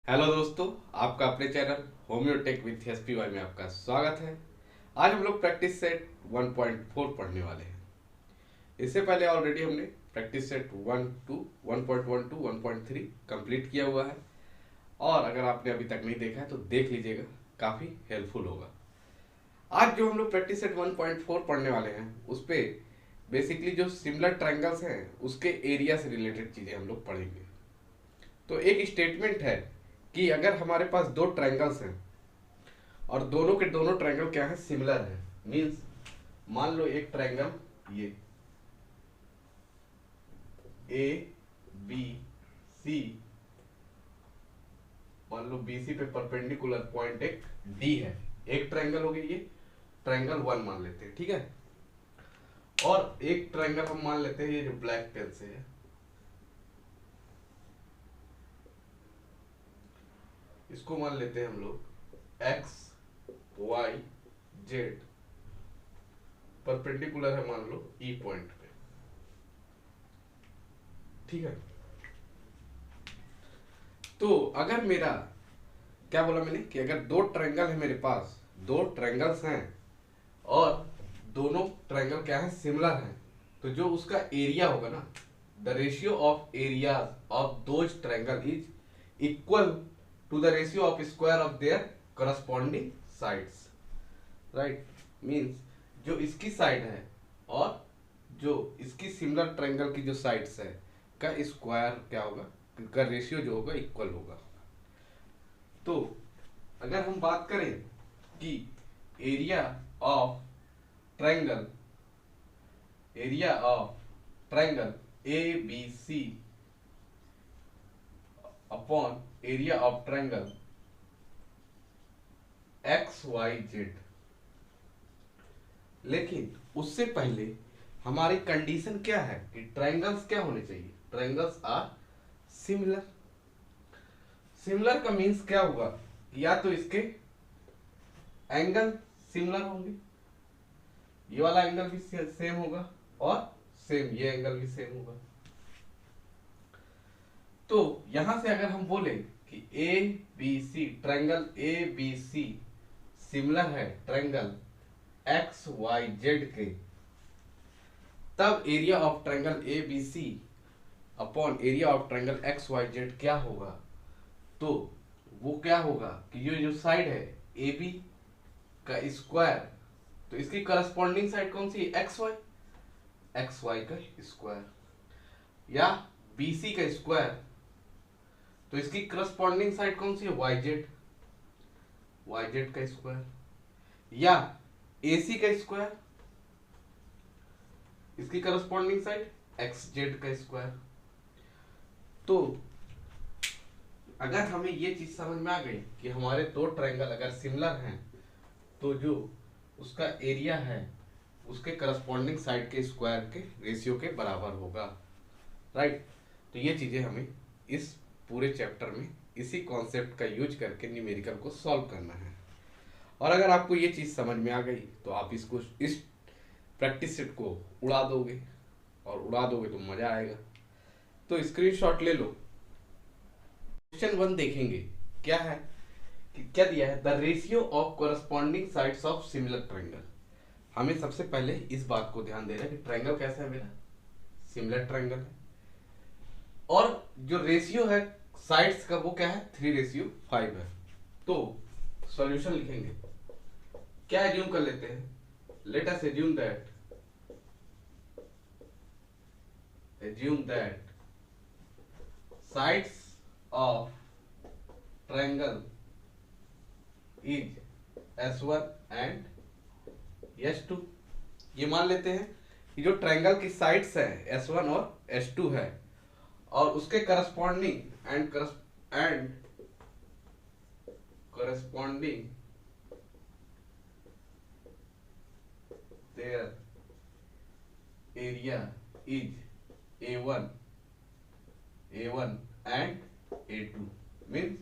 Hello दोस्तों, आपका अपने चैनल होम्योटेक विथ एसपीवाई में आपका स्वागत है। आज हम लोग प्रैक्टिस सेट 1.4 पढ़ने वाले हैं। इससे पहले ऑलरेडी हमने प्रैक्टिस सेट 1.1 टू 1.3 कंप्लीट किया हुआ है, और अगर आपने अभी तक नहीं देखा है तो देख लीजिएगा, काफ़ी हेल्पफुल होगा। आज जो हम लोग प्रैक्टिस सेट 1.4 पढ़ने वाले हैं उस पे बेसिकली जो सिमिलर ट्रायंगल्स हैं उसके एरिया से रिलेटेड चीज़ें हम लोग पढ़ेंगे। तो एक स्टेटमेंट है कि अगर हमारे पास दो ट्रायंगल्स हैं और दोनों के दोनों ट्रायंगल क्या है, सिमिलर है। मींस मान लो एक ट्रायंगल ये ए बी सी, मान लो बी सी पे परपेंडिकुलर पॉइंट एक डी है, एक ट्रायंगल हो गया, ये ट्रायंगल 1 मान लेते हैं, ठीक है। और एक ट्रायंगल हम मान लेते हैं ये जो ब्लैक पेन से है, इसको मान लेते हैं हम लोग एक्स वाई जेड, परपेंडिकुलर है मान लो ई पॉइंट पे, ठीक है। तो अगर मेरा क्या बोला मैंने कि अगर दो ट्रायंगल है मेरे पास, दो ट्रायंगल्स हैं और दोनों ट्रायंगल क्या है, सिमिलर हैं, तो जो उसका एरिया होगा ना, the ratio of area of those triangle is equal to the ratio of square of their corresponding sides, right. Means जो इसकी साइड है और जो इसकी सिमिलर ट्रायंगल की जो साइड्स है का स्क्वायर क्या होगा, का रेशियो जो होगा इक्वल होगा। तो अगर हम बात करें कि area of triangle, area of triangle A B C upon area of triangle X Y Z, लेकिन उससे पहले हमारी कंडीशन क्या है कि ट्रायंगल्स क्या होने चाहिए, ट्रायंगल्स आर सिमिलर। सिमिलर का मीन्स क्या होगा कि या तो इसके एंगल सिमिलर होंगे, ये वाला एंगल भी सेम होगा और सेम ये एंगल भी सेम होगा। तो यहां से अगर हम बोले कि A B C, triangle A B C similar है ट्रायंगल एक्स वाई जेड के, तब area of triangle A B C upon area of triangle X Y Z क्या होगा। तो वो क्या होगा कि ये जो साइड है ए बी का स्क्वायर, तो इसकी करस्पॉन्डिंग साइड कौन सी है, एक्स वाई, एक्स वाई का स्क्वायर, या बी सी का स्क्वायर, तो इसकी करस्पॉन्डिंग साइड कौन सी है, वाई जेड, वाई जेड का स्क्वायर, या ए सी का स्क्वायर, इसकी करस्पॉन्डिंग साइड एक्स जेड का स्क्वायर। तो अगर हमें ये चीज समझ में आ गई कि हमारे दो ट्रायंगल अगर सिमिलर हैं तो जो उसका एरिया है उसके करस्पॉन्डिंग साइड के स्क्वायर के रेशियो के बराबर होगा, राइट। तो ये चीजें हमें इस पूरे चैप्टर में इसी कॉन्सेप्ट का यूज करके न्यूमेरिकल को सॉल्व करना है। और अगर आपको ये चीज समझ में आ गई तो आप इसको, इस प्रैक्टिस सेट को उड़ा दोगे, और उड़ा दोगे तो मजा आएगा। तो स्क्रीनशॉट ले लो। क्वेश्चन 1 देखेंगे, क्या है कि क्या दिया है, the ratio of corresponding sides of similar triangle. हमें सबसे पहले इस बात को ध्यान देना है कि ट्रायंगल कैसा है मेरा, सिमिलर ट्रायंगल है, और जो रेशियो है साइड्स का वो क्या है, 3:5 है। तो सॉल्यूशन लिखेंगे, क्या एज्यूम कर लेते हैं, let us assume that sides of triangle is S1 and S2। ये मान लेते हैं कि जो ट्रायंगल की साइड्स है S1 और S2 है, और उसके corresponding and corresponding their area is A1 and A2। Means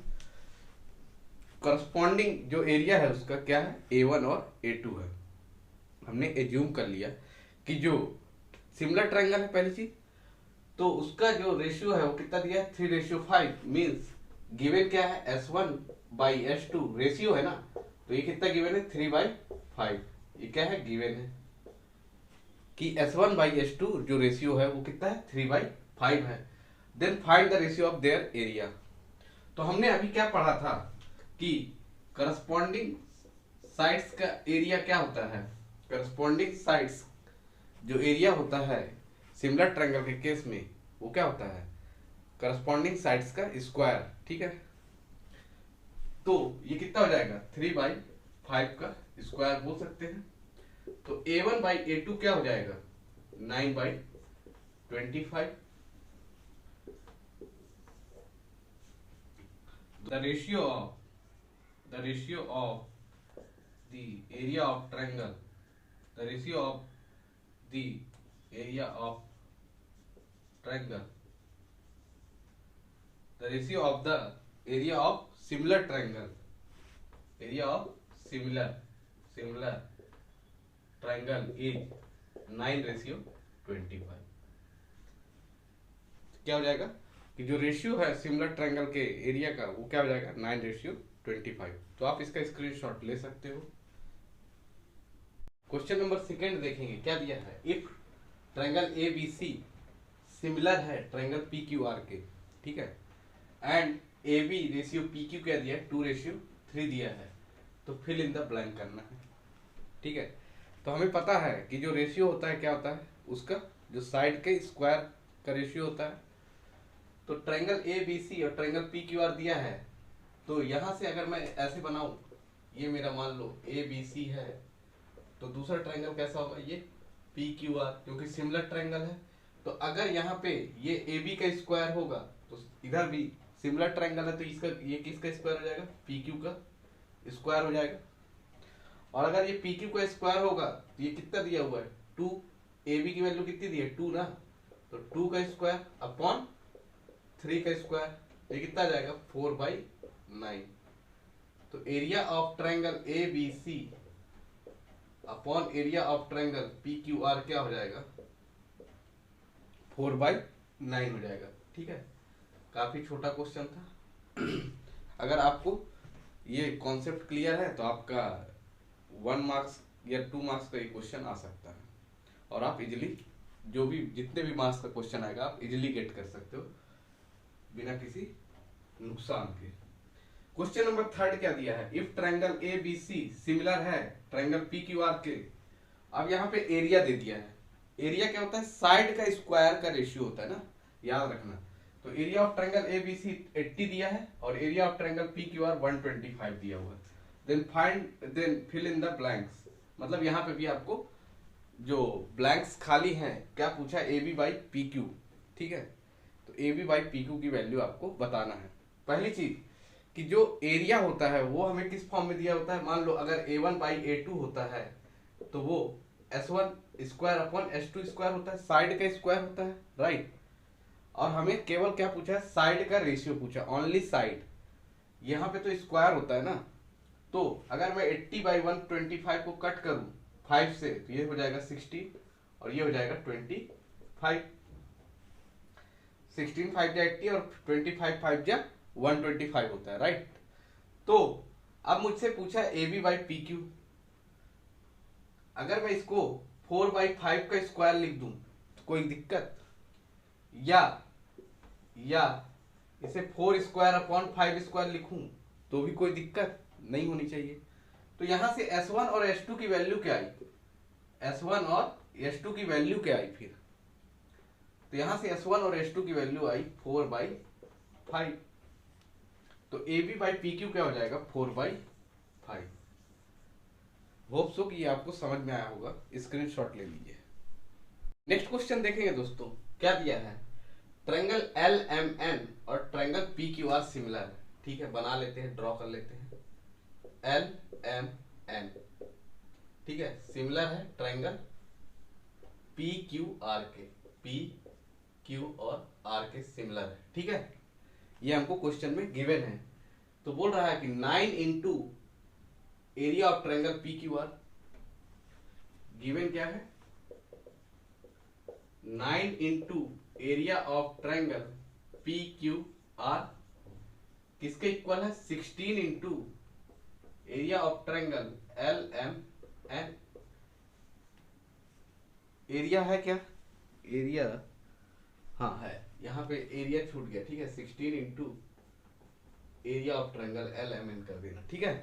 corresponding जो एरिया है उसका क्या है, A1 और A2 है। हमने एज्यूम कर लिया कि जो सिमिलर ट्रायंगल है पहली चीज, तो उसका जो रेशियो है वो कितना दिया है, 3:5। मीन्स गिवन क्या है, S1/S2 रेशियो है ना, तो ये कितना गिवन है, 3/5। ये क्या है, गिवन है कि S1/S2 जो रेशियो है वो कितना है, 3/5 है। Then find the ratio of their area. तो हमने अभी क्या पढ़ा था कि करस्पॉन्डिंग साइड्स का एरिया क्या होता है, करस्पॉन्डिंग साइड्स जो एरिया होता है सिमिलर ट्रायंगल के केस में वो क्या होता है, करस्पॉन्डिंग साइड्स का स्क्वायर। ठीक है, तो ये कितना हो जाएगा, 3/5 का स्क्वायर बोल सकते हैं। तो A1/A2 क्या हो जाएगा, 9/25। The ratio of the area of triangle, the ratio of the area of triangle, the ratio of the area of similar triangle, area of similar triangle is 9:25। क्या हो जाएगा कि जो रेशियो है सिमिलर ट्रायंगल के एरिया का वो क्या हो जाएगा, 9:25। तो आप इसका स्क्रीनशॉट ले सकते हो। क्वेश्चन नंबर सेकंड देखेंगे, क्या दिया है, इफ ट्रायंगल ABC सिमिलर है ट्रायंगल PQR के, ठीक है, एंड AB रेशियो PQ क्या दिया है, 2:3 दिया है, तो फिल इन द ब्लैंक करना है। ठीक है, तो हमें पता है कि जो रेशियो होता है क्या होता है, उसका जो साइड के स्क्वायर का रेशियो होता है। तो ट्रायंगल ABC और ट्रायंगल PQR दिया है, तो यहां से अगर मैं ऐसे बनाऊं, ये मेरा मान लो ABC है, तो दूसरा ट्रायंगल कैसा होगा, ये PQR, क्योंकि सिमिलर ट्रायंगल है। तो अगर यहाँ पे ये AB का स्क्वायर होगा तो इधर भी सिमिलर ट्रायंगल है, तो इसका ये किसका स्क्वायर हो जाएगा, PQ का स्क्वायर हो जाएगा। और अगर ये PQ का स्क्वायर होगा तो ये कितना दिया हुआ है, 2, AB की वैल्यू कितनी दी है, 2 ना, तो 2 का स्क्वायर अपॉन 3 का स्क्वायर, ये कितना आ जाएगा, 4/9। तो area of triangle ABC upon area of triangle PQR क्या हो जाएगा, 4/9 हो जाएगा। ठीक है, काफी छोटा क्वेश्चन था। अगर आपको ये कॉन्सेप्ट क्लियर है तो आपका 1 मार्क्स या 2 मार्क्स का ये क्वेश्चन आ सकता है, और आप इजिली जो भी जितने भी मार्क्स का क्वेश्चन आएगा आप इजिली गेट कर सकते हो बिना किसी नुकसान के। क्वेश्चन नंबर थर्ड क्या दिया है, इफ ट्रायंगल ABC सिमिलर है ट्रायंगल PQR के। अब यहाँ पे एरिया दे दिया है, एरिया क्या होता है, साइड का स्क्वायर का रेशियो होता है ना, याद रखना। तो एरिया ऑफ ट्रायंगल ABC 80 दिया है और एरिया ऑफ ट्रायंगल PQR 125 दिया हुआ है। Then fill in the blanks, मतलब यहाँ पे भी आपको जो ब्लैंक्स खाली हैं, क्या पूछा, AB/PQ। ठीक है, तो AB/PQ की वैल्यू आपको बताना है। पहली चीज कि जो एरिया होता है वो हमें किस फॉर्म में दिया होता है, मान लो अगर A1/A2 होता है तो वो S1² अपॉन S2² होता है, साइड का स्क्वायर होता है, राइट। और हमें केवल क्या पूछा है, साइड का रेशियो पूछा, ओनली साइड। यहाँ पे तो स्क्वायर होता है ना, तो अगर मैं 80/125 को कट करूं 5 से, तो ये हो जाएगा 60 और ये हो जाएगा 25। 16 5 जा 80 और 25 5 जा 125 होता है, राइट। तो अब मुझसे पूछा AB/PQ, अगर मैं इसको 4/5 का स्क्वायर लिख दूं तो कोई दिक्कत, या इसे 4² अपॉन 5² लिखूं तो भी कोई दिक्कत नहीं होनी चाहिए। तो यहां से S1 और S2 की वैल्यू क्या आई, S1 और S2 की वैल्यू क्या आई फिर, तो यहां से S1 और S2 की वैल्यू आई 4/5। तो AB/PQ क्या हो जाएगा, 4/5। होप सो कि ये आपको समझ में आया होगा, स्क्रीनशॉट ले लीजिए। नेक्स्ट क्वेश्चन देखेंगे दोस्तों, क्या दिया है, ट्रायंगल LMN और ट्रायंगल PQR सिमिलर है। ठीक है, बना लेते हैं, ड्रॉ कर लेते हैं। LMN, ठीक है, सिमिलर है ट्रायंगल PQR के, PQ और R के सिमिलर है। ठीक है, ये हमको क्वेश्चन में गिवन है। तो बोल रहा है कि 9 into area of triangle PQR, given क्या है, 9 into area of triangle PQR किसके इक्वल है 16 into area of triangle LMN। Area है क्या, एरिया हाँ है, यहाँ पे एरिया छूट गया, ठीक है 16 into area of triangle LMN कर देना, ठीक है।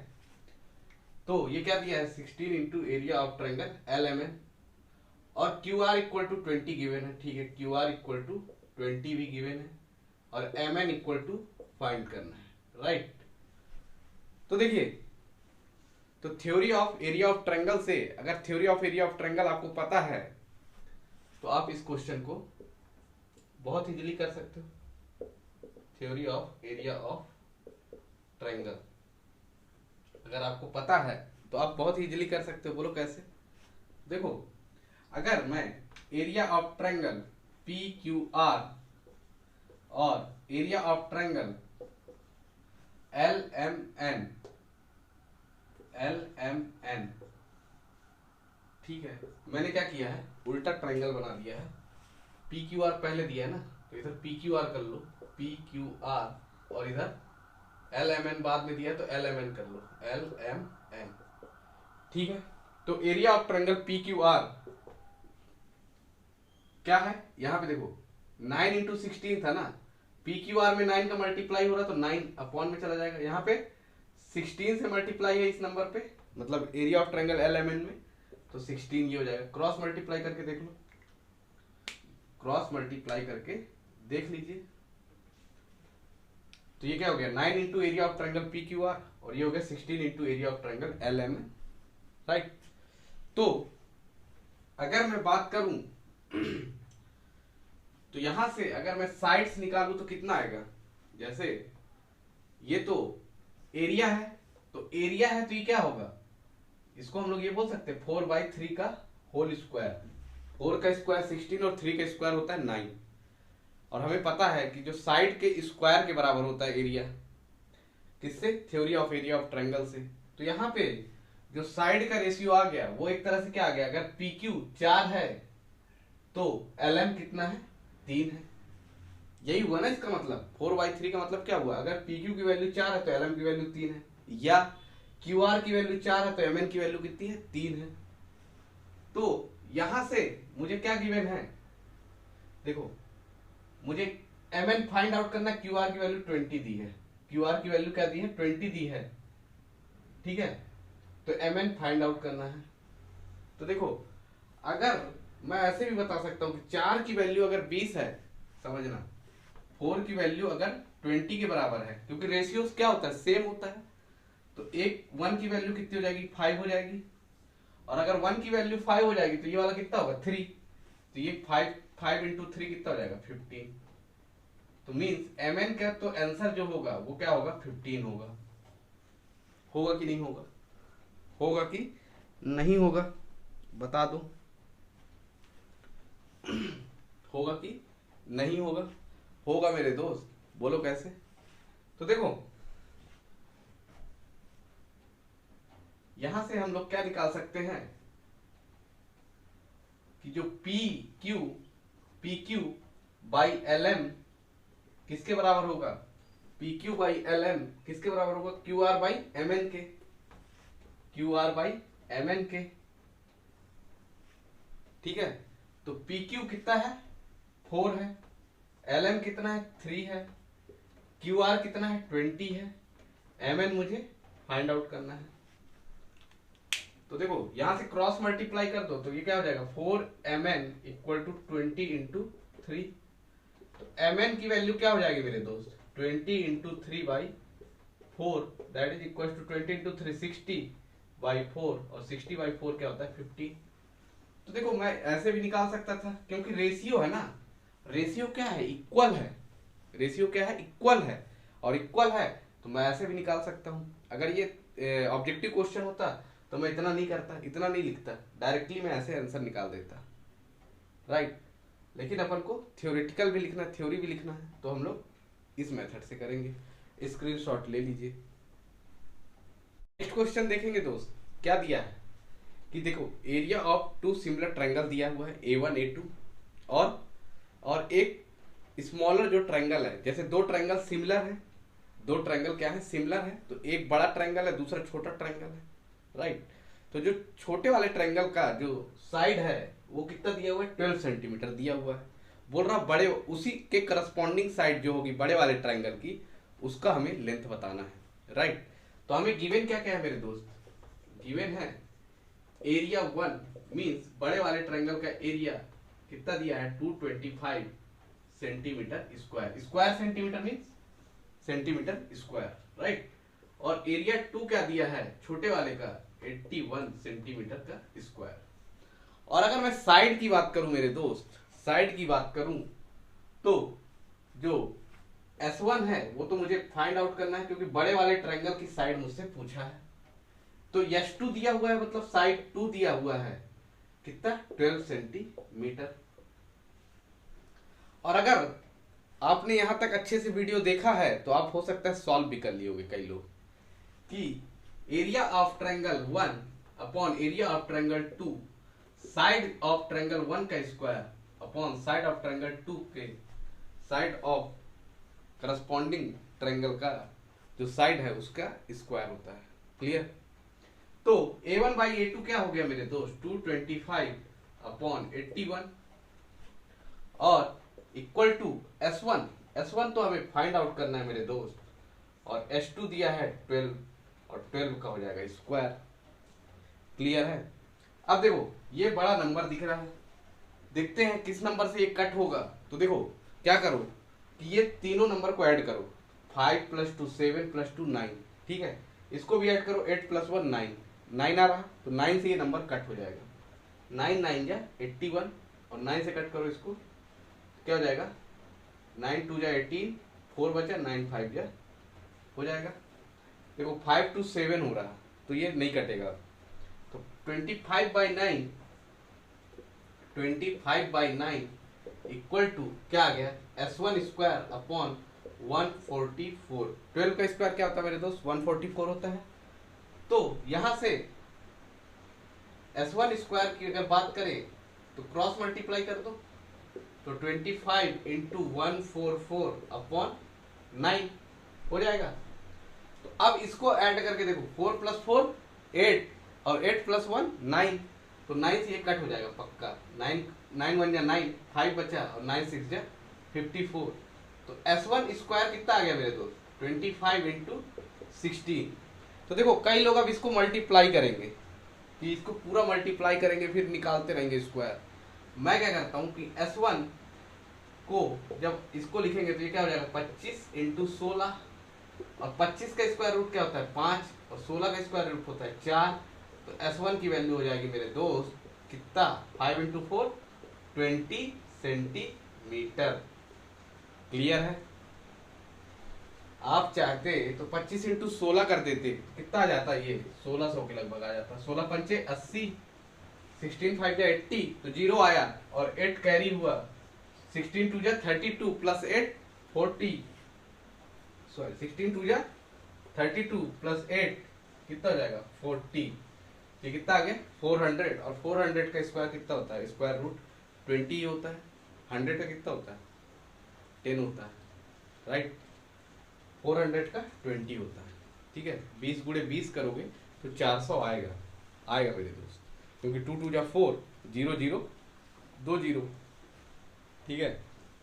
तो ये क्या दिया है 16 into area of triangle LMN और QR इक्वल टू 20 गिवन है, ठीक है QR इक्वल टू 20 भी गिवन है और MN इक्वल टू फाइंड करना है, राइट। तो देखिए, तो theory of area of triangle से अगर theory of area of triangle आपको पता है तो आप इस क्वेश्चन को बहुत इजीली कर सकते हो। Theory of area of triangle अगर आपको पता है तो आप बहुत इजीली कर सकते हो। बोलो कैसे? देखो, अगर मैं एरिया ऑफ ट्रायंगल PQR और एरिया ऑफ ट्रायंगल LMN ठीक है, मैंने क्या किया है उल्टा ट्रायंगल बना दिया है। PQR पहले दिया है ना, तो इधर PQR कर लो PQR और इधर LMN बाद में दिया है तो LMN कर लो LMN, ठीक है। तो एरिया ऑफ ट्रायंगल PQR क्या है, यहां पे देखो 9 इंटू 16 था ना, PQR में 9 का मल्टीप्लाई हो रहा तो 9 अपॉन में चला जाएगा, यहाँ पे 16 से मल्टीप्लाई है इस नंबर पे, मतलब एरिया ऑफ ट्रायंगल LMN में, तो 16 ये हो जाएगा। क्रॉस मल्टीप्लाई करके देख लो, क्रॉस मल्टीप्लाई करके देख लीजिए, तो ये क्या हो गया 9 into area of triangle PQR और ये हो गया 16 into area of triangle LMN, right. तो अगर मैं बात करूं तो यहां से अगर मैं साइड्स निकालूं तो कितना आएगा, जैसे ये तो एरिया है, तो एरिया है तो ये क्या होगा, इसको हम लोग ये बोल सकते हैं 4/3 का होल स्क्वायर। 4 का स्क्वायर 16 और 3 का स्क्वायर होता है 9, और हमें पता है कि जो साइड के स्क्वायर के बराबर होता है एरिया, किससे, theory of area of triangle से। तो यहाँ पे जो साइड का रेशियो आ गया वो एक तरह से क्या आ गया, अगर PQ 4 है तो LM कितना है 3 है, यही हुआ ना इसका मतलब। 4/3 का मतलब क्या हुआ, अगर PQ की वैल्यू 4 है तो LM की वैल्यू 3 है, या QR की वैल्यू 4 है तो MN की वैल्यू कितनी है 3 है। तो यहां से मुझे क्या गिवन है, देखो मुझे MN फाइंड आउट करना है, QR की वैल्यू 20 दी है, QR की वैल्यू क्या दी है 20 दी है, ठीक है। तो MN फाइंड आउट करना है। तो देखो, अगर मैं ऐसे भी बता सकता हूं कि 4 की वैल्यू अगर 20 है, समझना 4 की वैल्यू अगर 20 के बराबर है, क्योंकि रेशियोस क्या होता है सेम होता है, तो एक 1 की वैल्यू कितनी हो जाएगी 5 हो जाएगी, और अगर 1 की वैल्यू 5 हो जाएगी तो ये वाला कितना होगा 3, तो ये 5 इंटू 3 कितना हो जाएगा 15। तो मीन्स MN का तो आंसर जो होगा वो क्या होगा 15 होगा। होगा कि नहीं होगा, होगा कि नहीं होगा, बता दो होगा कि नहीं होगा, होगा मेरे दोस्त, बोलो कैसे। तो देखो यहां से हम लोग क्या निकाल सकते हैं कि जो PQ बाई LM किसके बराबर होगा, PQ बाई LM किसके बराबर होगा, QR बाई MN के, QR बाई MN के, ठीक है। तो PQ कितना है 4 है, LM कितना है 3 है, QR कितना है 20 है, MN मुझे फाइंड आउट करना है। तो देखो यहां से क्रॉस मल्टीप्लाई कर दो तो ये क्या हो जाएगा 4MN इक्वल टू 20 इंटू 3। तो MN की वैल्यू क्या हो जाएगी मेरे दोस्त 20 into 3/4, that is equal to 20 into 3 60/4, और 60/4 क्या होता है 50। तो देखो मैं ऐसे भी निकाल सकता था, क्योंकि रेशियो है ना, रेशियो क्या है इक्वल है, रेशियो क्या है इक्वल है, और इक्वल है तो मैं ऐसे भी निकाल सकता हूं। अगर ये ऑब्जेक्टिव क्वेश्चन होता तो मैं इतना नहीं करता, इतना नहीं लिखता, डायरेक्टली मैं ऐसे आंसर निकाल देता, राइट। लेकिन अपन को थ्योरेटिकल भी लिखना है, थ्योरी भी लिखना है, तो हम लोग इस मेथड से करेंगे। स्क्रीनशॉट ले लीजिए। नेक्स्ट क्वेश्चन देखेंगे दोस्त, क्या दिया है कि देखो एरिया ऑफ 2 सिमिलर ट्रायंगल दिया हुआ है A1 A2, और एक स्मॉलर जो ट्रायंगल है, जैसे 2 ट्रायंगल सिमिलर है, दो ट्रायंगल क्या है, सिमिलर है, तो एक बड़ा ट्रायंगल है, दूसरा छोटा ट्रायंगल है, राइट। तो जो छोटे वाले ट्रायंगल का जो साइड है वो कितना दिया हुआ है, 12 सेंटीमीटर दिया हुआ है। बोल रहा बड़े उसी के करस्पॉन्डिंग साइड जो होगी बड़े वाले ट्रायंगल की, उसका हमें लेंथ बताना है, राइट। तो हमें गिवन क्या क्या है मेरे दोस्त, गिवन है एरिया 1 मींस बड़े वाले ट्रायंगल का एरिया कितना दिया है, 225 centimetre square, square centimetre means centimetre square, right. और एरिया 2 क्या दिया है छोटे वाले का, 81 सेंटीमीटर का स्क्वायर। और अगर मैं साइड की बात करूं मेरे दोस्त, साइड की बात करूं तो जो S1 है वो तो मुझे फाइंड आउट करना है क्योंकि बड़े वाले ट्रायंगल की साइड मुझसे पूछा है। तो S2 दिया हुआ है मतलब साइड 2 दिया हुआ है कितना, 12 सेंटीमीटर। और अगर आपने यहां तक अच्छे से वीडियो देखा है तो आप हो सकता है सॉल्व भी कर लिए होंगे कई लोग, कि area of triangle 1 upon area of triangle 2 side of triangle 1 का square upon side of triangle 2 के साइड ऑफ करस्पॉन्डिंग ट्रायंगल का जो साइड है उसका स्क्वायर होता है, क्लियर। तो A1 बाई A2 क्या हो गया मेरे दोस्त, 225 अपॉन 81 और इक्वल टू S1, S1 तो हमें फाइंड आउट करना है मेरे दोस्त, और S2 दिया है 12 और 12 का हो जाएगा स्क्वायर, क्लियर है। अब देखो ये बड़ा नंबर दिख रहा है, देखते हैं किस नंबर से ये कट होगा। तो देखो क्या करो कि ये तीनों नंबर को ऐड करो, 5 + 2 7 + 2 9, ठीक है। इसको भी ऐड करो, 8 + 1 9, 9 आ रहा, तो 9 से ये नंबर कट हो जाएगा, 9 9 जा 81 और 9 से कट करो इसको, क्या हो जाएगा, 9 2 जा 18, 4 बचा, 9 5 जा हो जाएगा। देखो 5 to 7 हो रहा तो ये नहीं कटेगा, तो 25/9 इक्वल टू क्या आ गया, S1 स्क्वायर अपॉन 144। 12 का स्क्वायर क्या होता है मेरे दोस्त, 144 होता है। तो यहां से S1 स्क्वायर की अगर बात करें तो क्रॉस मल्टीप्लाई कर दो, तो 25 × 144 अपॉन 9 हो जाएगा। तो अब इसको ऐड करके देखो, 4 + 4 8 और 8 + 1 9, तो 9 से ये कट हो जाएगा पक्का, 9 9 1 जा 9, 5 बचा और 9 6 जा 54। तो S1 स्क्वायर कितना आ गया मेरे दोस्त, 25 × 16। तो देखो कई लोग अब इसको मल्टीप्लाई करेंगे, कि इसको पूरा मल्टीप्लाई करेंगे फिर निकालते रहेंगे स्क्वायर। मैं क्या करता हूँ कि S1 को जब इसको लिखेंगे तो ये क्या हो जाएगा, 25 × 16, और 25 का स्क्वायर रूट क्या होता है 5, और 16 का स्क्वायर रूट होता है 4। तो S1 की वैल्यू हो जाएगी मेरे दोस्त कितना, 5 × 4 20 सेंटीमीटर, क्लियर है। आप चाहते तो 25 × 16 कर देते, कितना आ जाता ये 1600 के लगभग आ जाता, 16 पंचे 80, 16 5 जा 80, तो 0 आया और 8 कैरी हुआ, 16 2 जा 32 + 8 40, सॉरी 16 2 जा 32 + 8 कितना हो जाएगा 40, ये कितना आ गया 400। और 400 का स्क्वायर कितना होता है, स्क्वायर रूट 20 होता है, 100 का कितना होता है 10 होता है, राइट। 400 का 20 होता है, ठीक है। 20 × 20 करोगे तो 400 आएगा, आएगा मेरे दोस्त, क्योंकि 2 2 जा 4, 0 0 2 0, ठीक है।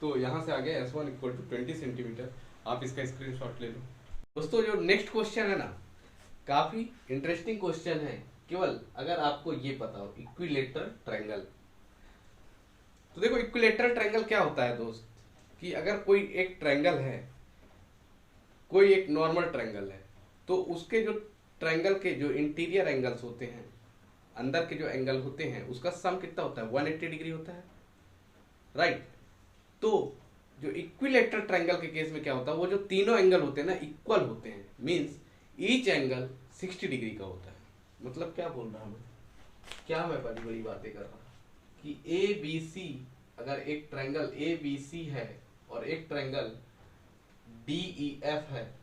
तो यहाँ से आ गया S1 = 20 सेंटीमीटर। आप इसका स्क्रीनशॉट ले लो दोस्तों। जो नेक्स्ट क्वेश्चन है ना, काफी इंटरेस्टिंग क्वेश्चन है, केवल अगर आपको ये पता हो, इक्विलेटरल ट्रायंगल। तो देखो इक्विलेटरल ट्रायंगल क्या होता है दोस्त, कि अगर कोई एक ट्रायंगल है, कोई एक नॉर्मल ट्रायंगल है, तो उसके जो ट्रायंगल के जो इंटीरियर एंगल्स होते हैं, अंदर के जो एंगल होते हैं, उसका सम कितना होता है 180 डिग्री होता है, राइट। तो जो इक्विलेटरल ट्रायंगल के केस में क्या होता है, वो जो तीनों एंगल होते हैं ना इक्वल होते हैं, मींस ईच एंगल 60 डिग्री का होता है। मतलब क्या बोल रहा हूँ, क्या मैं बड़ी बड़ी बातें कर रहा हूँ कि ABC, अगर एक ट्रायंगल ABC है और एक ट्रायंगल DEF है,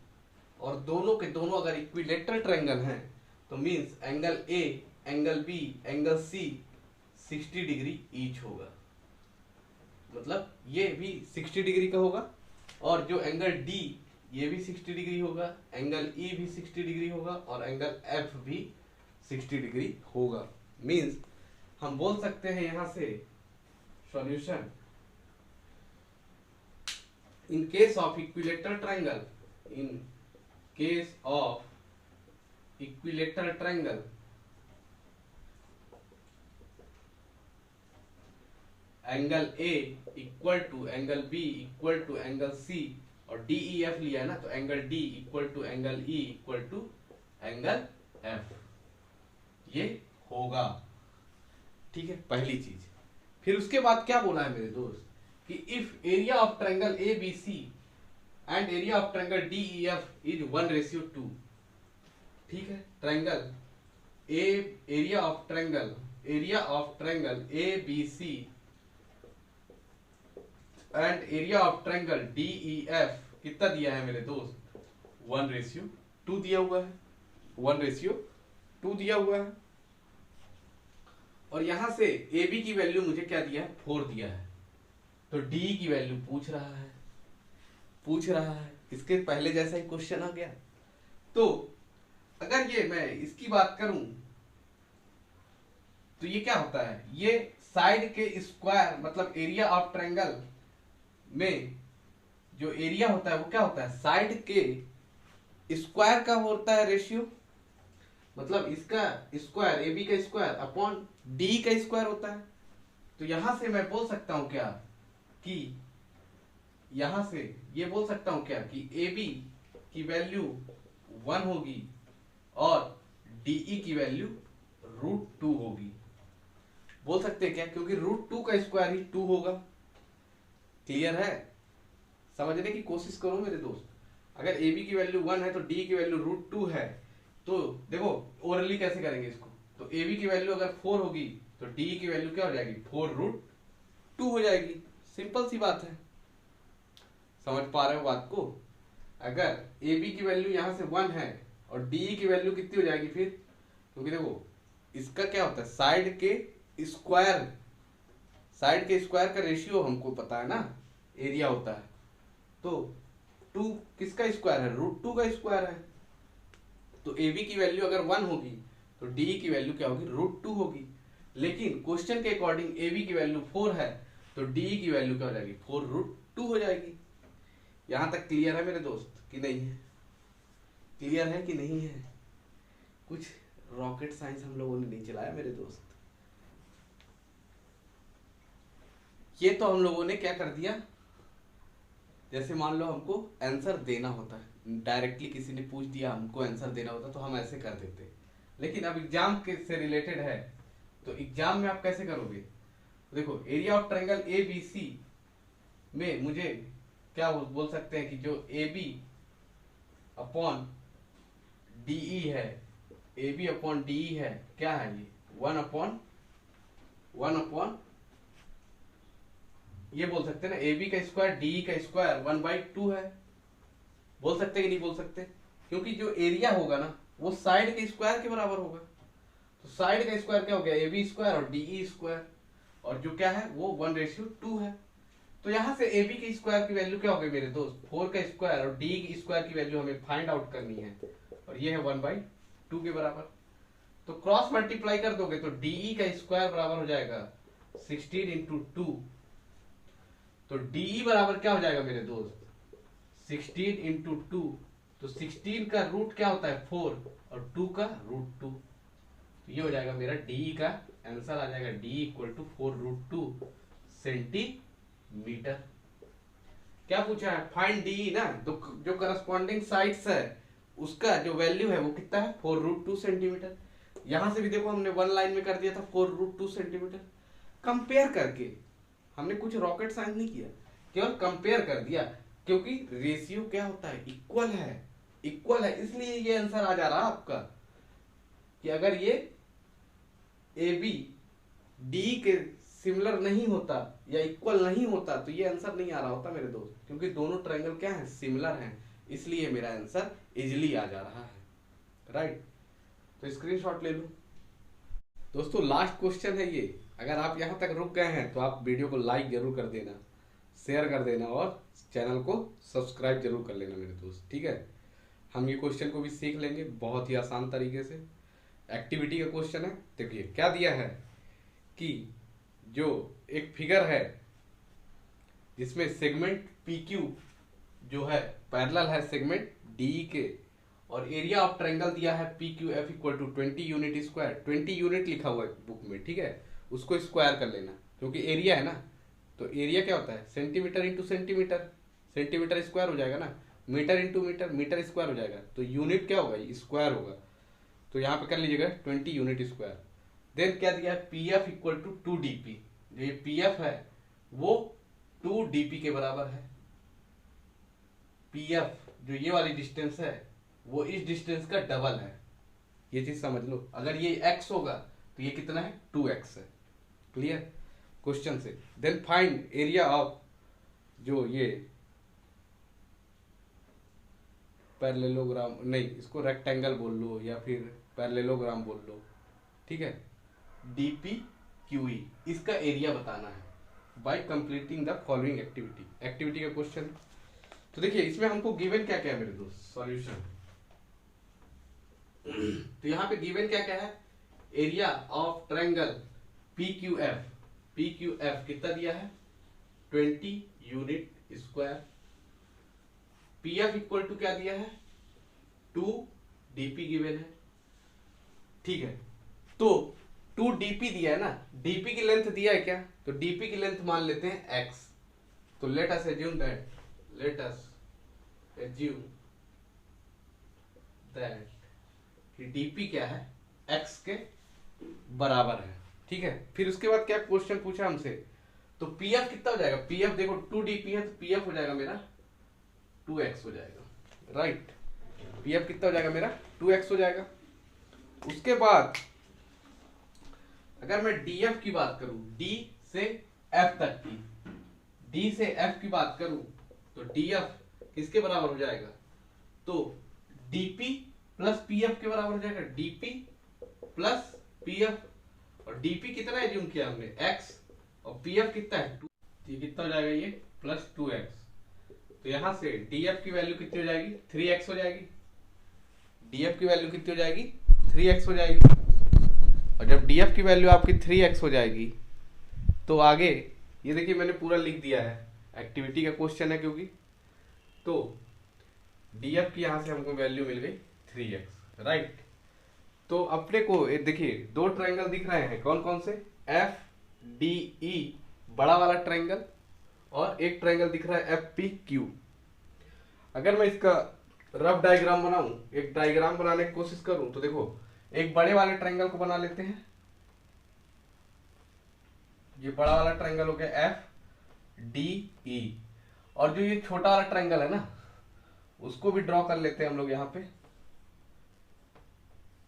और दोनों के दोनों अगर इक्विलेटरल ट्रायंगल हैं, तो means angle A, angle B, angle C 60 degree each होगा। मतलब ये भी 60 डिग्री का होगा, और जो एंगल D, ये भी 60 डिग्री होगा, एंगल ई भी 60 डिग्री होगा और एंगल एफ भी 60 डिग्री होगा। मीन्स हम बोल सकते हैं यहां से solution in case of equilateral triangle, in case of equilateral triangle angle A equal to angle B equal to angle C, और डी ई एफ लिया है ना, तो angle D equal to angle E equal to angle F, ये होगा। ठीक है, पहली चीज। फिर उसके बाद क्या बोला है मेरे दोस्त कि if area of triangle A B C and area of triangle D E F is 1:2। ठीक है, triangle A, area of triangle A B C and area of triangle D E F कितना दिया है मेरे दोस्त, 1:2 दिया हुआ है, 1:2 दिया हुआ है। और यहां से ए बी की वैल्यू मुझे क्या दिया है, 4 दिया है, तो डी की वैल्यू पूछ रहा है। इसके पहले जैसा ही क्वेश्चन आ गया। तो अगर ये मैं इसकी बात करूं तो ये क्या होता है, ये साइड के स्क्वायर, मतलब एरिया ऑफ ट्रायंगल में जो एरिया होता है वो क्या होता है, साइड के स्क्वायर का होता है रेशियो, मतलब इसका स्क्वायर, ए बी का स्क्वायर अपॉन डी का स्क्वायर होता है। तो यहां से मैं बोल सकता हूं क्या कि यहां से ये बोल सकता हूं क्या कि ए बी की वैल्यू 1 होगी और डीई की वैल्यू √2 होगी। बोल सकते हैं क्या, क्योंकि √2 का स्क्वायर ही 2 होगा। क्लियर है, समझने की कोशिश करो मेरे दोस्त। अगर ए बी की वैल्यू 1 है तो डी की वैल्यू √2 है, तो देखो ओरली कैसे करेंगे इसको, तो ए बी की वैल्यू अगर 4 होगी तो डी की वैल्यू क्या हो जाएगी, 4√2 हो जाएगी। सिंपल सी बात है, समझ पा रहे हो बात को। अगर ए बी की वैल्यू यहां से 1 है और डी की वैल्यू कितनी हो जाएगी फिर, क्योंकि देखो इसका क्या होता है, साइड के स्क्वायर का रेशियो हमको पता है ना, एरिया होता है। तो 2 किसका स्क्वायर है, √2 का स्क्वायर है। तो ए बी की वैल्यू अगर 1 होगी तो डी की वैल्यू क्या होगी, √2 होगी। लेकिन क्वेश्चन के अकॉर्डिंग ए बी की वैल्यू 4 है तो डी की वैल्यू क्या हो जाएगी, 4√2 हो जाएगी। यहां तक क्लियर है मेरे दोस्त कि नहीं है, क्लियर है कि नहीं है। कुछ रॉकेट साइंस हम लोगों ने नहीं चलाया मेरे दोस्त। ये तो हम लोगों ने क्या कर दिया, जैसे मान लो हमको आंसर देना होता है, डायरेक्टली किसी ने पूछ दिया हमको आंसर देना होता तो हम ऐसे कर देते। लेकिन अब एग्जाम के से रिलेटेड है तो एग्जाम में आप कैसे करोगे, देखो area of triangle A B C में मुझे क्या बोल सकते हैं कि जो ए बी अपॉन डीई है, ए बी अपॉन डीई है, क्या है ये 1 अपॉन ये बोल सकते हैं ना, ए बी का स्क्वायर डीई का स्क्वायर 1/2 है। बोल सकते कि नहीं बोल सकते, क्योंकि जो एरिया होगा ना वो साइड के स्क्वायर के बराबर होगा। तो साइड का स्क्वायर क्या हो गया, ए बी स्क्वायर और डीई स्क्वायर, और जो क्या है वो 1:2 है। तो यहां से ए बी के स्क्वायर की वैल्यू क्या हो गई मेरे दोस्त, 4 का स्क्वायर, और डी की स्क्वायर की वैल्यू हमें फाइंड आउट करनी है, और ये है 1/2 के बराबर। तो क्रॉस मल्टीप्लाई कर दोगे तो डीई का स्क्वायर बराबर हो जाएगा 16 × 2। तो डीई बराबर क्या हो जाएगा मेरे दोस्त, 16 × 2। तो 16 का रूट क्या होता है 4 और 2 का √2। तो ये हो जाएगा मेरा डीई का आंसर आ जाएगा, डी = 4√2 सेंटीमीटर। क्या पूछा है, फाइंड डी ना, तो जो करस्पॉन्डिंग साइड्स है उसका जो वैल्यू है वो कितना है, 4√2 सेंटीमीटर। यहां से भी देखो हमने 1 लाइन में कर दिया था 4√2 सेंटीमीटर। कंपेयर करके, हमने कुछ रॉकेट साइंस नहीं किया, केवल कंपेयर कर दिया, क्योंकि रेशियो क्या होता है, इक्वल है, इसलिए ये आंसर आ जा रहा है आपका कि अगर ये ए बी डी के सिमिलर नहीं होता या इक्वल नहीं होता तो ये आंसर नहीं आ रहा होता मेरे दोस्त, क्योंकि दोनों ट्रायंगल क्या है, सिमिलर हैं, इसलिए मेरा आंसर इजिली आ जा रहा है। राइट, तो स्क्रीनशॉट ले लो दोस्तों। लास्ट क्वेश्चन है ये, अगर आप यहां तक रुक गए हैं तो आप वीडियो को लाइक जरूर कर देना, शेयर कर देना और चैनल को सब्सक्राइब जरूर कर लेना मेरे दोस्त, ठीक है। हम ये क्वेश्चन को भी सीख लेंगे बहुत ही आसान तरीके से। एक्टिविटी का क्वेश्चन है। देखिए क्या दिया है कि जो एक फिगर है जिसमें सेगमेंट PQ जो है पैरेलल है सेगमेंट DE के, और एरिया ऑफ ट्रायंगल दिया है PQF equal to 20 unit square. 20 unit लिखा हुआ है बुक में, ठीक है, उसको स्क्वायर कर लेना क्योंकि एरिया है ना। तो एरिया क्या होता है centimetre into centimetre, centimetre square हो जाएगा ना, metre into metre, metre square हो जाएगा। तो यूनिट क्या होगा स्क्वायर होगा, तो यहाँ पे कर लीजिएगा 20 यूनिट स्क्वायर। देन क्या दिया है PF इक्वल टू 2dp। जो ये PF है वो 2dp के बराबर है। PF जो ये वाली डिस्टेंस है वो इस डिस्टेंस का डबल है, ये चीज समझ लो। अगर ये x होगा तो ये कितना है 2x है। क्लियर क्वेश्चन से। देन फाइंड एरिया ऑफ जो ये पैरेललोग्राम, नहीं इसको रेक्टेंगल बोल लो या फिर पैरेललोग्राम बोल लो, ठीक है, DPQE, इसका एरिया बताना है bye completing the following activity. Activity का क्वेश्चन। तो देखिए इसमें हमको गिवन क्या क्या है मेरे दोस्त, सॉल्यूशन। तो यहाँ पे गिवन क्या क्या है, area of triangle PQF। PQF कितना दिया है 20 unit square. PF equal to क्या दिया है 2dp गिवन है, ठीक है। तो 2dp दिया है ना, dp की लेंथ दिया है क्या, तो dp की लेंथ मान लेते हैं x। तो लेट अस एज्यूम दैट कि dp क्या है x के बराबर है, ठीक है। फिर उसके बाद क्या क्वेश्चन पूछा हमसे, तो PF कितना हो जाएगा, PF देखो 2dp है तो PF हो जाएगा मेरा 2x हो जाएगा, राइट। PF कितना हो जाएगा मेरा 2x हो जाएगा। उसके बाद अगर मैं DF की बात करूं, D से F तक की, D से F की बात करूं तो DF किसके बराबर हो जाएगा, तो DP प्लस PF के बराबर हो जाएगा, DP प्लस PF। और DP कितना एज्यूम किया हमने x, और PF कितना है 2, तो ये कितना हो जाएगा ये प्लस 2x। तो यहां से DF की वैल्यू कितनी हो जाएगी 3x हो जाएगी। DF की वैल्यू कितनी हो जाएगी 3x हो जाएगी। और जब DF की वैल्यू आपकी 3x हो जाएगी तो आगे ये देखिए मैंने पूरा लिख दिया है, एक्टिविटी का क्वेश्चन है क्योंकि। तो DF की यहां से हमको वैल्यू मिल गई 3x, राइट। तो अपने को देखिए दो ट्रायंगल दिख रहे हैं, कौन कौन से, FDE बड़ा वाला ट्रायंगल, और एक ट्रायंगल दिख रहा है FPQ। अगर मैं इसका रफ डायग्राम बनाऊं, एक डायग्राम बनाने की कोशिश करूं, तो देखो एक बड़े वाले ट्रायंगल को बना लेते हैं। ये बड़ा वाला ट्रायंगल हो गया FDE, और जो ये छोटा वाला ट्रायंगल है ना उसको भी ड्रॉ कर लेते हैं हम लोग यहाँ पे।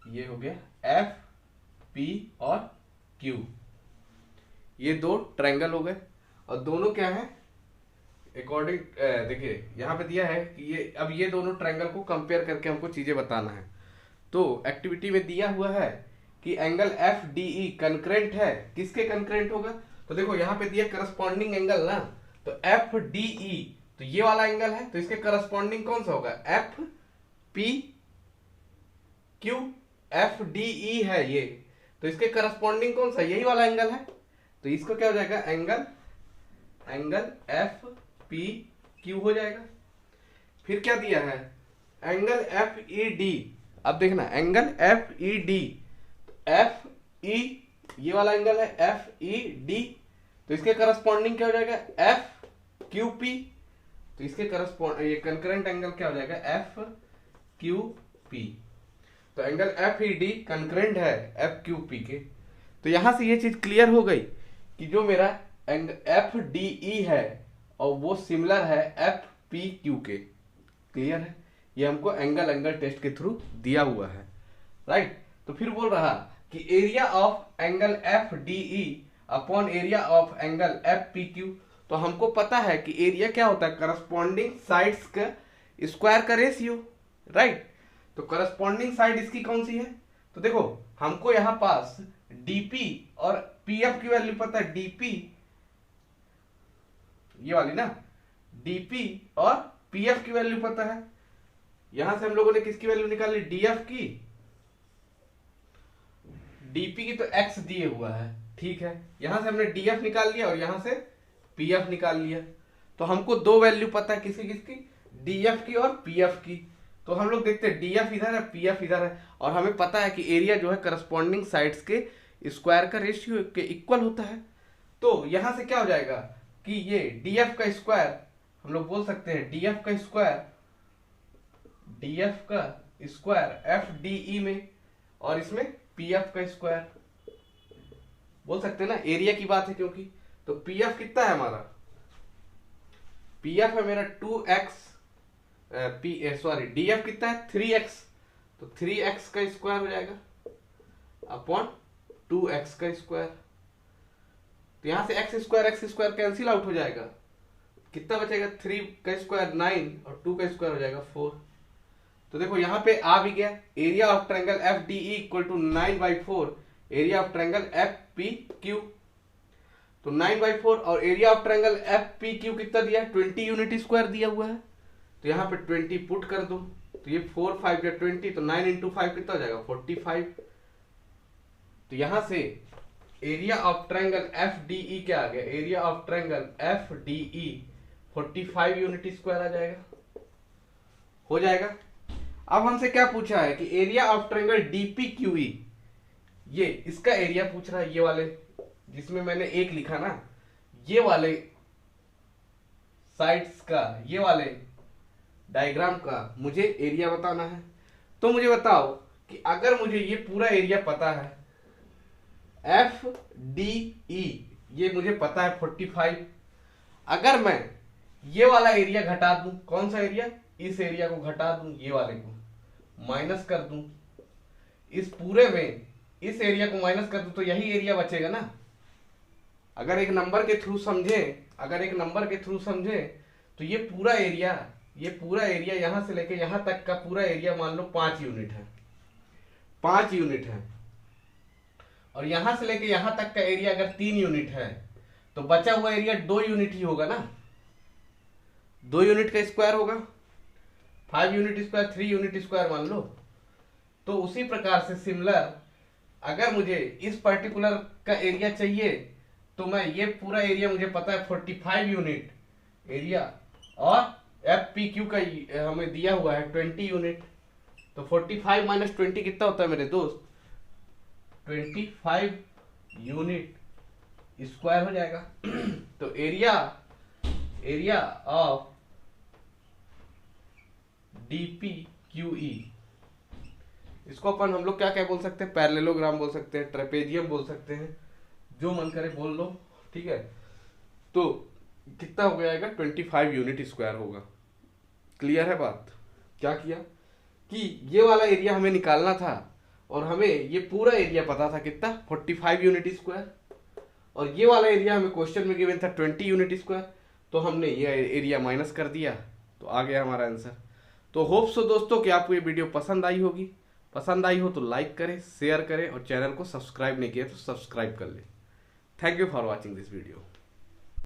ये हो गया FP और Q, ये दो ट्रायंगल हो गए। और दोनों क्या है अकॉर्डिंग, देखिए यहाँ पे दिया है कि ये अब ये दोनों ट्रायंगल को कंपेयर करके हमको चीजें बताना है। तो एक्टिविटी में दिया हुआ है कि एंगल FDE कंकरेंट है, किसके कंकरेंट होगा, तो देखो यहाँ पे दिया करस्पॉन्डिंग एंगल ना, तो FDE तो ये वाला एंगल है, तो इसके करस्पॉन्डिंग कौन सा होगा FPQ। FDE है ये, तो इसके करस्पॉन्डिंग कौन सा, यही वाला एंगल है, तो इसको क्या हो जाएगा एंगल FPQ हो जाएगा। फिर क्या दिया है एंगल FED। अब देखना एंगल FED, FE ये वाला एंगल है FED, तो इसके करस्पॉन्डिंग क्या हो जाएगा FQP। तो इसके करस्पॉन्ड ये कंकरेंट एंगल क्या हो जाएगा FQP। तो एंगल FED कंकरेंट है FQP के। तो यहां से ये चीज क्लियर हो गई कि जो मेरा FDE है और वो सिमिलर है FPQ के। क्लियर है, ये हमको एंगल टेस्ट के थ्रू दिया हुआ है, राइट। तो फिर बोल रहा कि area of angle FDE upon area of angle FPQ। तो हमको पता है कि एरिया क्या होता है करस्पॉन्डिंग साइड्स का स्क्वायर का रेशियो, राइट। तो करस्पॉन्डिंग साइड इसकी कौन सी है, तो देखो हमको यहां पास DP और PF की वैल्यू पता है, DP ये वाली ना, डीपी और पीएफ की वैल्यू पता है। यहां से हम लोगों ने किसकी वैल्यू निकाली, डीएफ की। डीपी की तो एक्स दिए हुआ है, ठीक है। यहां से हमने डीएफ निकाल लिया और यहां से पीएफ निकाल लिया। तो हमको दो वैल्यू पता है, किसी किसकी, डीएफ की और पीएफ की। तो हम लोग देखते हैं डीएफ इधर है, पीएफ इधर है, और हमें पता है कि एरिया जो है करस्पॉन्डिंग साइड्स के स्क्वायर का रेशियो के इक्वल होता है। तो यहां से क्या हो जाएगा कि ये डीएफ का स्क्वायर, हम लोग बोल सकते हैं डीएफ का स्क्वायर एफ डी में, और इसमें पीएफ का स्क्वायर बोल सकते हैं ना, एरिया की बात है क्योंकि। तो पीएफ कितना है हमारा, पीएफ है मेरा 2x, डीएफ कितना है 3x, तो 3x का स्क्वायर हो जाएगा अपॉन 2x का स्क्वायर। तो यहां से x स्क्वायर कैंसिल आउट हो जाएगा, कितना बचेगा, 3 का स्क्वायर 9 और 2 का स्क्वायर हो जाएगा 4। तो देखो यहां पे आ भी गया, area of triangle F D equal to 9/4 area of triangle F P Q. तो 9/4 और area of triangle F P Q कितना दिया है, 20 यूनिट स्क्वायर दिया हुआ है। तो यहाँ पे 20 पुट कर दो, तो ये 4 5 या 20, तो 9 × 5 कितना हो जाएगा 45। तो यहां से area of triangle F D E क्या आ गया, area of triangle F D E 45 unit square आ जाएगा, हो जाएगा। अब हमसे क्या पूछा है कि area of triangle D P Q E, ये इसका एरिया पूछ रहा है, ये वाले जिसमें मैंने एक लिखा ना, ये वाले साइड्स का, ये वाले डायग्राम का मुझे एरिया बताना है। तो मुझे बताओ कि अगर मुझे ये पूरा एरिया पता है एफ डी ई, ये मुझे पता है 45, अगर मैं ये वाला एरिया घटा दूं, कौन सा एरिया, इस एरिया को घटा दूं, ये वाले को माइनस कर दूं, इस पूरे में इस एरिया को माइनस कर दूं, तो यही एरिया बचेगा ना। अगर एक नंबर के थ्रू समझे तो ये पूरा एरिया यहां से लेके यहां तक का पूरा एरिया मान लो 5 यूनिट है, 5 यूनिट है, और यहां से लेके यहां तक का एरिया अगर 3 यूनिट है, तो बचा हुआ एरिया 2 यूनिट ही होगा ना, 2 यूनिट का स्क्वायर होगा, 5 यूनिट स्क्वायर 3 यूनिट स्क्वायर मान लो। तो उसी प्रकार से सिमिलर, अगर मुझे इस पर्टिकुलर का एरिया चाहिए, तो मैं ये पूरा एरिया मुझे पता है 45 यूनिट एरिया, और एफ पी क्यू का हमें दिया हुआ है 20 यूनिट। तो 45 - 20 कितना होता है मेरे दोस्त, 25 यूनिट स्क्वायर हो जाएगा। तो एरिया ऑफ डीपी क्यू ई, इसको अपन हम लोग क्या क्या बोल सकते हैं, पैरेललोग्राम बोल सकते हैं, ट्रेपेजियम बोल सकते हैं, जो मन करे बोल लो, ठीक है। तो कितना हो जाएगा 25 यूनिट स्क्वायर होगा। क्लियर है बात। क्या किया कि ये वाला एरिया हमें निकालना था, और हमें ये पूरा एरिया पता था कितना 45 यूनिट स्क्वायर, और ये वाला एरिया हमें क्वेश्चन में गिवन था 20 यूनिट स्क्वायर। तो हमने ये एरिया माइनस कर दिया, तो आ गया हमारा आंसर। तो होप सो दोस्तों कि आपको ये वीडियो पसंद आई होगी। पसंद आई हो तो लाइक करें, शेयर करें, और चैनल को सब्सक्राइब नहीं किया तो सब्सक्राइब कर लें। Thank you for watching this video.